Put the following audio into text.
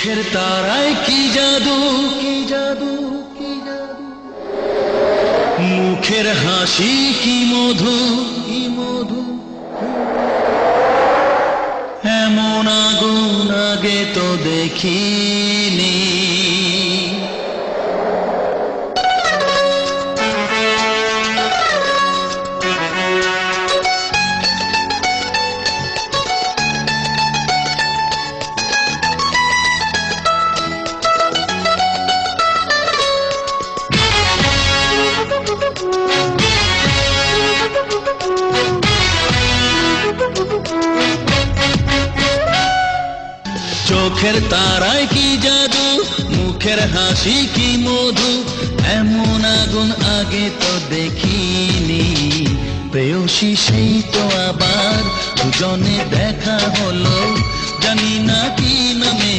চোখের তারায় কি জাদু, কি জাদু, কি জাদু, মুখের হাসি কি মধু, কি মধু, এমন আগুন আগে তো দেখিনি। চোখের তারায় কি জাদু, মুখের হাসি কি মধু, এমন আগুন আগে তো দেখিনি। প্রেয়সী সেই তো আবার দুজনে দেখা হলো, জানি না কি নামে